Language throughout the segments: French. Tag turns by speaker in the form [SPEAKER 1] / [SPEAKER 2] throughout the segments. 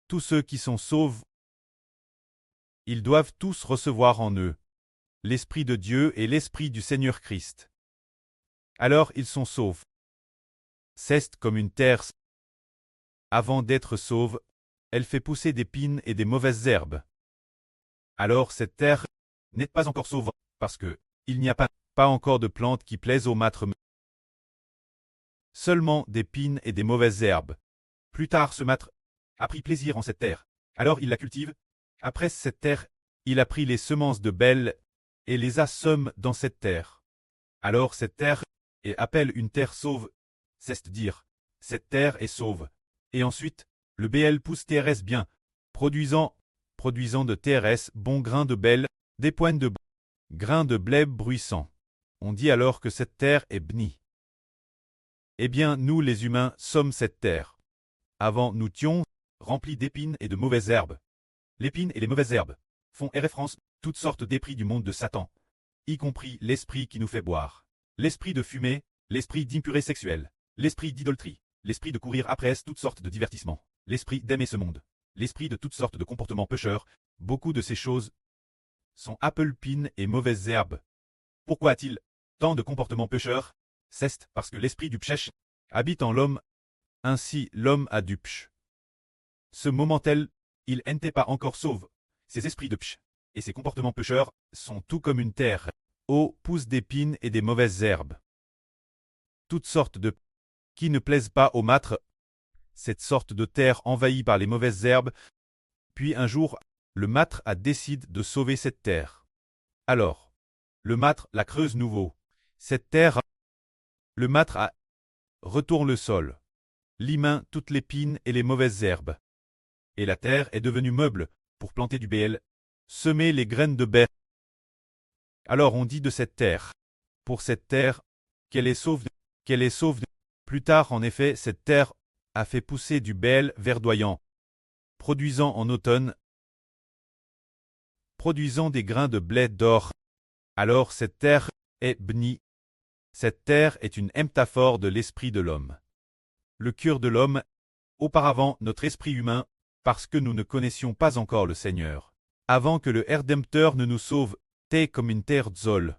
[SPEAKER 1] Tous ceux qui sont sauvés, ils doivent tous recevoir en eux l'Esprit de Dieu et l'Esprit du Seigneur Christ. Alors ils sont sauvés. C'est comme une terre. Avant d'être sauve, elle fait pousser des pines et des mauvaises herbes. Alors cette terre n'est pas encore sauve, parce que il n'y a pas encore de plantes qui plaisent au maître. Seulement des pines et des mauvaises herbes. Plus tard ce maître a pris plaisir en cette terre. Alors il la cultive. Après cette terre, il a pris les semences de bêle et les a semées dans cette terre. Alors cette terre est appelle une terre sauve, c'est-à-dire, cette terre est sauve. Et ensuite, le BL pousse TRS bien, produisant de TRS bons grains de bêle, des poignes de grains de blé bruissants. On dit alors que cette terre est bénie. Eh bien, nous les humains sommes cette terre. Avant, nous étions remplis d'épines et de mauvaises herbes. L'épine et les mauvaises herbes font référence toutes sortes d'esprits du monde de Satan, y compris l'esprit qui nous fait boire, l'esprit de fumer, l'esprit d'impurité sexuelle, l'esprit d'idolâtrie, l'esprit de courir après toutes sortes de divertissements, l'esprit d'aimer ce monde, l'esprit de toutes sortes de comportements pécheurs. Beaucoup de ces choses sont appelpines et mauvaises herbes. Pourquoi a-t-il tant de comportements pécheurs? C'est parce que l'esprit du pchèche habite en l'homme, ainsi l'homme a du pch. Ce moment-tel, il n'était pas encore sauve. Ces esprits de pch et ces comportements pécheurs sont tout comme une terre, où poussent des pines et des mauvaises herbes. Toutes sortes de qui ne plaisent pas au maître, cette sorte de terre envahie par les mauvaises herbes, puis un jour, le maître a décidé de sauver cette terre. Alors, le maître la creuse nouveau. Cette terre, le maître a retourne le sol, limant toutes les pines et les mauvaises herbes. Et la terre est devenue meuble pour planter du BL, semer les graines de baie. Alors on dit de cette terre, pour cette terre, qu'elle est sauve, qu'elle est sauve. Plus tard, en effet, cette terre a fait pousser du BL verdoyant, produisant en automne, produisant des grains de blé d'or. Alors cette terre est bénie. Cette terre est une métaphore de l'esprit de l'homme. Le cœur de l'homme, auparavant notre esprit humain, parce que nous ne connaissions pas encore le Seigneur. Avant que le Rédempteur ne nous sauve, t'es comme une terre zole,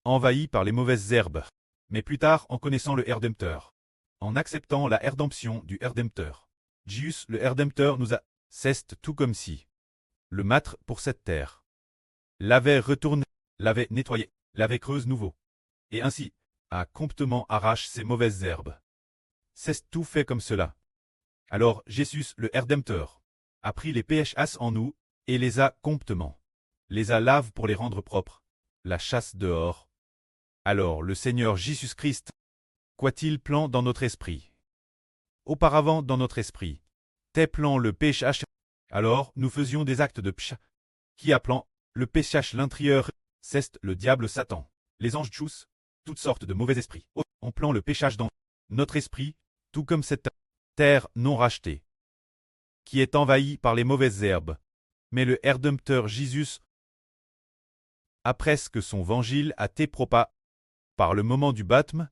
[SPEAKER 1] envahie par les mauvaises herbes. Mais plus tard, en connaissant le Rédempteur, en acceptant la rédemption du Rédempteur, Jésus le Rédempteur nous a ceste tout comme si le maître pour cette terre l'avait retourné, l'avait nettoyé, l'avait creuse nouveau, et ainsi, à comptement arrache ces mauvaises herbes. C'est tout fait comme cela. Alors Jésus le Rédempteur a pris les PHS en nous et les a comptement, les a lave pour les rendre propres, la chasse dehors. Alors le Seigneur Jésus-Christ, quoi-t-il plan dans notre esprit? Auparavant dans notre esprit, tes plans le PHH. Alors nous faisions des actes de pch, qui appelant le PHH l'intérieur, c'est le diable Satan, les anges tchous, toutes sortes de mauvais esprits. On plan le PHH dans notre esprit, tout comme cette terre non rachetée, qui est envahie par les mauvaises herbes. Mais le Rédempteur Jésus, après ce que son évangile a été propagé par le moment du baptême,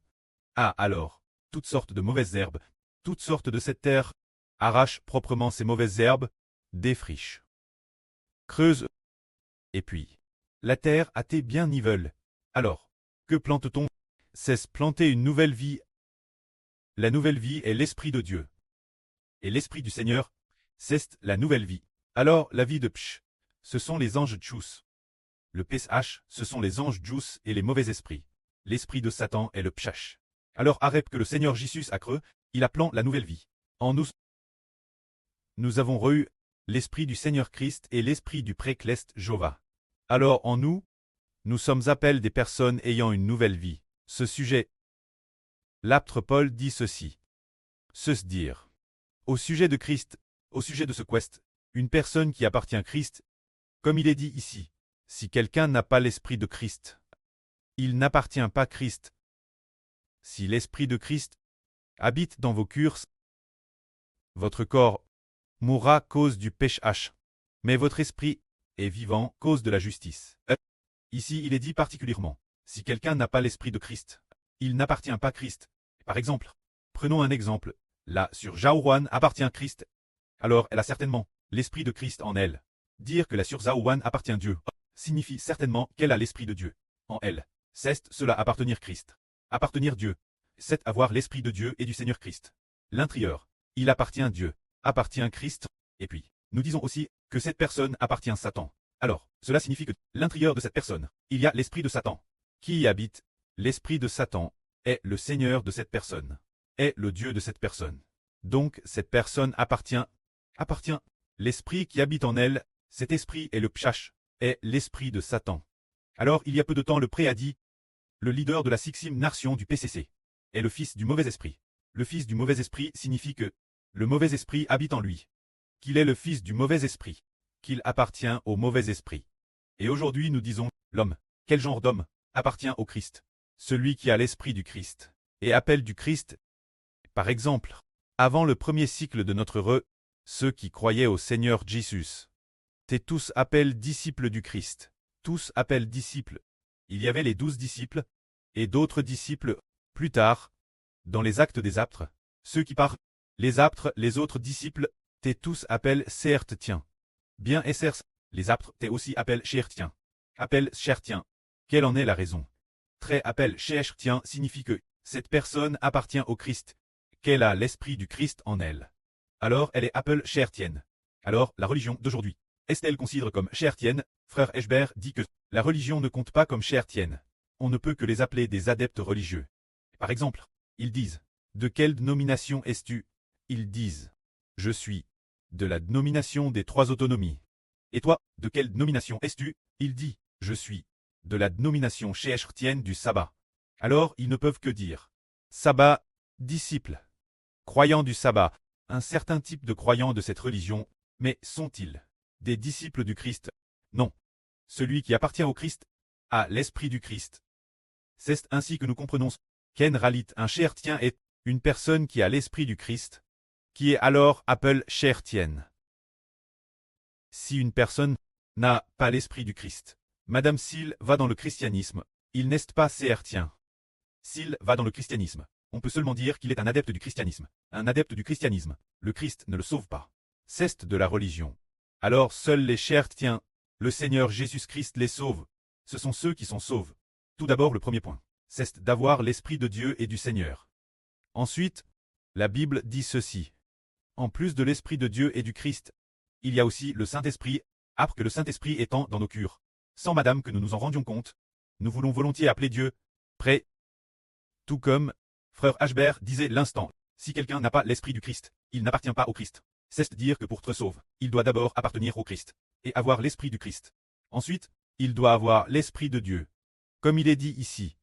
[SPEAKER 1] a alors toutes sortes de mauvaises herbes, toutes sortes de cette terre, arrache proprement ces mauvaises herbes, défriche, creuse, et puis la terre a été bien nivelle. Alors, que plante-t-on? C'est planter une nouvelle vie. La nouvelle vie est l'Esprit de Dieu. Et l'Esprit du Seigneur, c'est la nouvelle vie. Alors la vie de Psh, ce sont les anges Tchous. Le PSH, ce sont les anges Djous et les mauvais esprits. L'esprit de Satan est le Pshach. Alors arrête que le Seigneur Jésus a creux, il a plan la nouvelle vie. En nous, nous avons reçu l'Esprit du Seigneur Christ et l'Esprit du Précleste Jova. Alors en nous, nous sommes appelés des personnes ayant une nouvelle vie. Ce sujet, l'apôtre Paul dit ceci. Se dire. Au sujet de Christ, au sujet de ce quest, une personne qui appartient à Christ, comme il est dit ici, si quelqu'un n'a pas l'Esprit de Christ, il n'appartient pas à Christ. Si l'Esprit de Christ habite dans vos cœurs, votre corps mourra à cause du péché, mais votre esprit est vivant à cause de la justice. Ici, il est dit particulièrement, si quelqu'un n'a pas l'Esprit de Christ, il n'appartient pas à Christ. Par exemple, prenons un exemple, là sur Jaourouan appartient à Christ, alors elle a certainement l'Esprit de Christ en elle. Dire que la Surzaouan appartient à Dieu signifie certainement qu'elle a l'Esprit de Dieu en elle. C'est cela appartenir Christ. Appartenir Dieu, c'est avoir l'Esprit de Dieu et du Seigneur Christ. L'intérieur, il appartient à Dieu, appartient Christ, et puis, nous disons aussi que cette personne appartient à Satan. Alors, cela signifie que l'intérieur de cette personne, il y a l'esprit de Satan. Qui y habite? L'esprit de Satan est le Seigneur de cette personne, est le Dieu de cette personne. Donc, cette personne appartient. L'esprit qui habite en elle, cet esprit est le Pshach, est l'esprit de Satan. Alors, il y a peu de temps, le pré a dit, le leader de la 6e nation du PCC est le fils du mauvais esprit. Le fils du mauvais esprit signifie que le mauvais esprit habite en lui, qu'il est le fils du mauvais esprit, qu'il appartient au mauvais esprit. Et aujourd'hui nous disons, l'homme, quel genre d'homme, appartient au Christ? Celui qui a l'esprit du Christ, et appelle du Christ. Par exemple, avant le premier cycle de notre ceux qui croyaient au Seigneur Jésus, tous appellent disciples du Christ, tous appellent disciples. Il y avait les 12 disciples, et d'autres disciples, plus tard, dans les actes des apôtres, ceux qui parlent, les apôtres, les autres disciples, tous appellent Sertien. Bien Essers, les apôtres, aussi appellent Chertien. Appellent Chertien. Quelle en est la raison? Très appel Chertien signifie que cette personne appartient au Christ, qu'elle a l'esprit du Christ en elle. Alors elle est appelée Chertienne. Alors la religion d'aujourd'hui, est-elle considérée comme Chertienne? Frère Eschber dit que la religion ne compte pas comme Chertienne. On ne peut que les appeler des adeptes religieux. Par exemple, ils disent, de quelle dénomination es-tu? Ils disent, je suis de la dénomination des 3 autonomies. Et toi, de quelle dénomination es-tu? Il dit, je suis de la dénomination Chertienne du sabbat. Alors ils ne peuvent que dire, sabbat, disciple, croyants du sabbat, un certain type de croyants de cette religion, mais sont-ils des disciples du Christ? Non. Celui qui appartient au Christ a l'esprit du Christ. C'est ainsi que nous comprenons qu'en réalité un Chertien est une personne qui a l'esprit du Christ, qui est alors appelée Chertienne. Si une personne n'a pas l'esprit du Christ, Madame s'il va dans le christianisme, il n'est pas Chertien. S'il va dans le christianisme, on peut seulement dire qu'il est un adepte du christianisme. Un adepte du christianisme, le Christ ne le sauve pas. C'est de la religion. Alors seuls les Chertiens, le Seigneur Jésus-Christ les sauve. Ce sont ceux qui sont sauvés. Tout d'abord le premier point, c'est d'avoir l'Esprit de Dieu et du Seigneur. Ensuite, la Bible dit ceci. En plus de l'Esprit de Dieu et du Christ, il y a aussi le Saint-Esprit, après que le Saint-Esprit étant dans nos cœurs. Sans madame que nous nous en rendions compte, nous voulons volontiers appeler Dieu, prêt. Tout comme, frère Ashbert disait l'instant, si quelqu'un n'a pas l'Esprit du Christ, il n'appartient pas au Christ. C'est dire que pour être sauve, il doit d'abord appartenir au Christ, et avoir l'Esprit du Christ. Ensuite, il doit avoir l'Esprit de Dieu. Comme il est dit ici.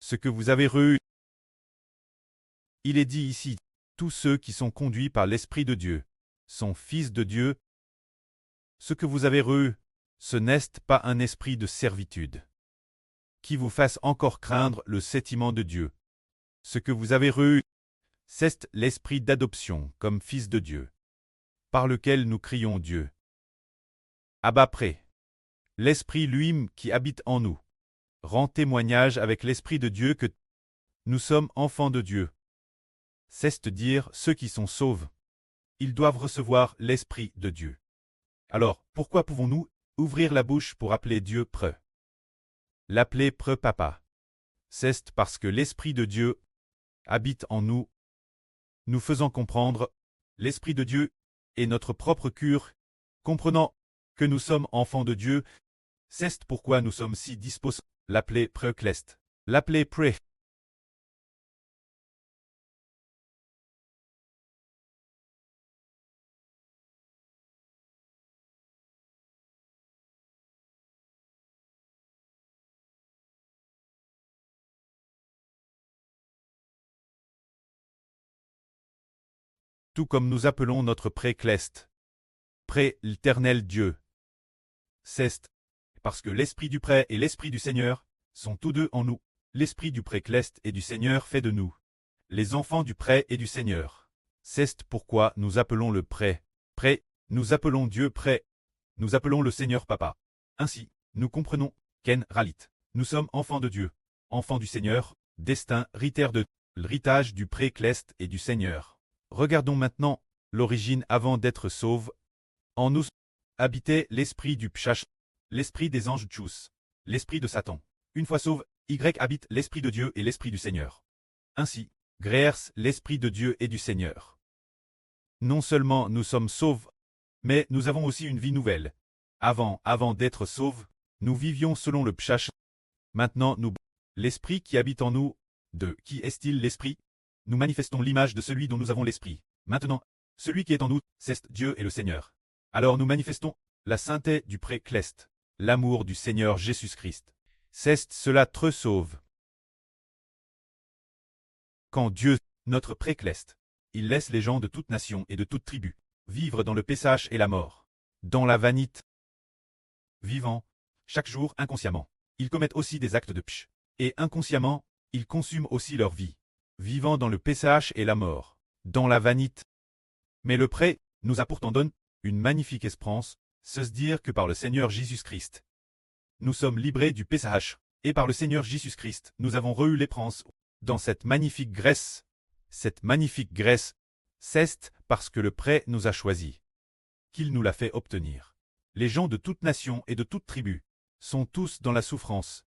[SPEAKER 1] Ce que vous avez reçu. Il est dit ici, tous ceux qui sont conduits par l'Esprit de Dieu sont fils de Dieu. Ce que vous avez reçu, ce n'est pas un esprit de servitude qui vous fasse encore craindre le châtiment de Dieu. Ce que vous avez reçu, c'est l'esprit d'adoption comme fils de Dieu, par lequel nous crions Dieu. Abba près. L'Esprit lui-même qui habite en nous rend témoignage avec l'Esprit de Dieu que nous sommes enfants de Dieu. C'est-à-dire ceux qui sont sauvés. Ils doivent recevoir l'Esprit de Dieu. Alors, pourquoi pouvons-nous ouvrir la bouche pour appeler Dieu preux? L'appeler preux papa. C'est parce que l'Esprit de Dieu habite en nous, nous faisant comprendre l'Esprit de Dieu est notre propre cure, comprenant que nous sommes enfants de Dieu. C'est pourquoi nous sommes si disposés l'appeler preux-clest, l'appeler pré. Tout comme nous appelons notre pré-clest, pré-l'éternel Dieu. C'est parce que l'esprit du pré et l'esprit du Seigneur sont tous deux en nous. L'esprit du pré-clest et du Seigneur fait de nous les enfants du pré et du Seigneur. C'est pourquoi nous appelons le pré, nous appelons Dieu pré, nous appelons le Seigneur papa. Ainsi, nous comprenons qu'en réalité, nous sommes enfants de Dieu, enfants du Seigneur, destin, héritaires de l'héritage du pré-clest et du Seigneur. Regardons maintenant l'origine avant d'être sauve. En nous habitait l'esprit du Pshach, l'esprit des anges Tchous, l'esprit de Satan. Une fois sauve, Y habite l'esprit de Dieu et l'esprit du Seigneur. Ainsi, Gréers, l'esprit de Dieu et du Seigneur. Non seulement nous sommes sauves, mais nous avons aussi une vie nouvelle. Avant d'être sauves, nous vivions selon le Pshach. Maintenant l'esprit qui habite en nous, de qui est-il l'esprit? Nous manifestons l'image de celui dont nous avons l'esprit. Maintenant, celui qui est en nous, c'est Dieu et le Seigneur. Alors nous manifestons la sainteté du pré-clest, l'amour du Seigneur Jésus-Christ. C'est cela te sauve. Quand Dieu, notre pré-clest, il laisse les gens de toute nation et de toute tribu vivre dans le pessage et la mort, dans la vanité, vivant, chaque jour inconsciemment. Ils commettent aussi des actes de psh, et inconsciemment, ils consument aussi leur vie, vivant dans le pessage et la mort, dans la vanité. Mais le pré nous a pourtant donné une magnifique espérance, se dire que par le Seigneur Jésus-Christ, nous sommes libérés du pessage, et par le Seigneur Jésus-Christ, nous avons reçu l'espérance dans cette magnifique graisse. Cette magnifique graisse, c'est parce que le pré nous a choisis, qu'il nous l'a fait obtenir. Les gens de toute nation et de toute tribu sont tous dans la souffrance,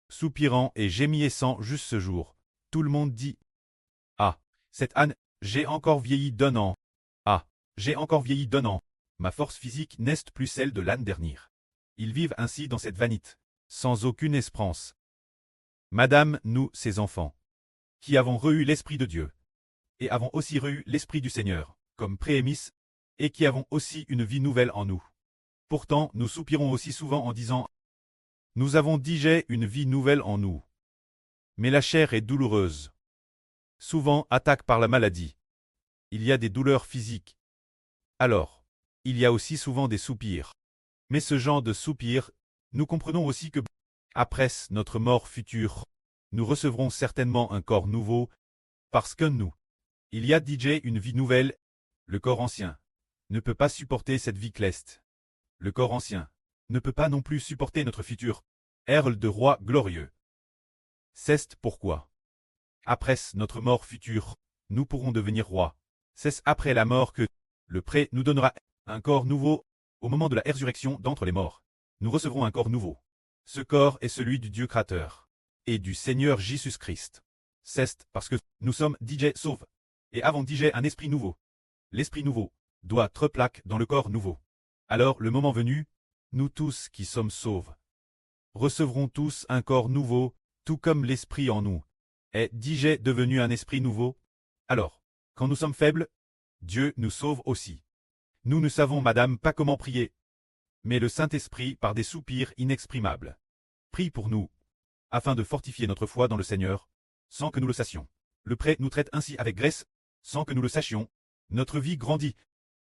[SPEAKER 1] soupirant et gémissant juste ce jour. Tout le monde dit « Ah, cette âne, j'ai encore vieilli d'un an. Ah, j'ai encore vieilli d'un an. Ma force physique n'est plus celle de l'âne dernier. » Ils vivent ainsi dans cette vanité, sans aucune espérance. Madame, nous, ses enfants, qui avons reçu l'Esprit de Dieu, et avons aussi reçu l'Esprit du Seigneur, comme prémices, et qui avons aussi une vie nouvelle en nous. Pourtant, nous soupirons aussi souvent en disant « Nous avons déjà une vie nouvelle en nous. » Mais la chair est douloureuse. Souvent attaquée par la maladie. Il y a des douleurs physiques. Alors, il y a aussi souvent des soupirs. Mais ce genre de soupirs, nous comprenons aussi que, après notre mort future, nous recevrons certainement un corps nouveau, parce que nous, il y a déjà une vie nouvelle. Le corps ancien ne peut pas supporter cette vie cleste. Le corps ancien ne peut pas non plus supporter notre futur Earl de roi glorieux. C'est pourquoi, après notre mort future, nous pourrons devenir rois. C'est après la mort que le pré nous donnera un corps nouveau. Au moment de la résurrection d'entre les morts, nous recevrons un corps nouveau. Ce corps est celui du Dieu créateur et du Seigneur Jésus-Christ. C'est parce que nous sommes DJ sauve, et avons DJ un esprit nouveau. L'esprit nouveau doit être plaqué dans le corps nouveau. Alors, le moment venu, nous tous qui sommes sauves recevrons tous un corps nouveau, tout comme l'esprit en nous est DJ devenu un esprit nouveau. Alors, quand nous sommes faibles, Dieu nous sauve aussi. Nous ne savons, madame, pas comment prier, mais le Saint-Esprit par des soupirs inexprimables prie pour nous, afin de fortifier notre foi dans le Seigneur, sans que nous le sachions. Le pré nous traite ainsi avec grâce, sans que nous le sachions. Notre vie grandit.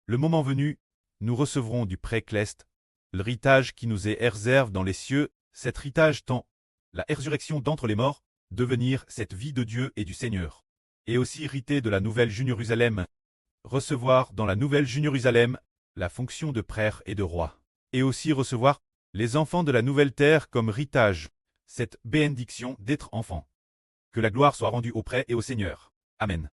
[SPEAKER 1] Le moment venu, nous recevrons du pré-cleste, l'héritage qui nous est réservé dans les cieux. Cet héritage tend la résurrection d'entre les morts, devenir cette vie de Dieu et du Seigneur, et aussi hériter de la nouvelle Jérusalem, recevoir dans la nouvelle Jérusalem la fonction de prêtre et de roi, et aussi recevoir les enfants de la nouvelle terre comme héritage, cette bénédiction d'être enfant. Que la gloire soit rendue au prêtre et au Seigneur. Amen.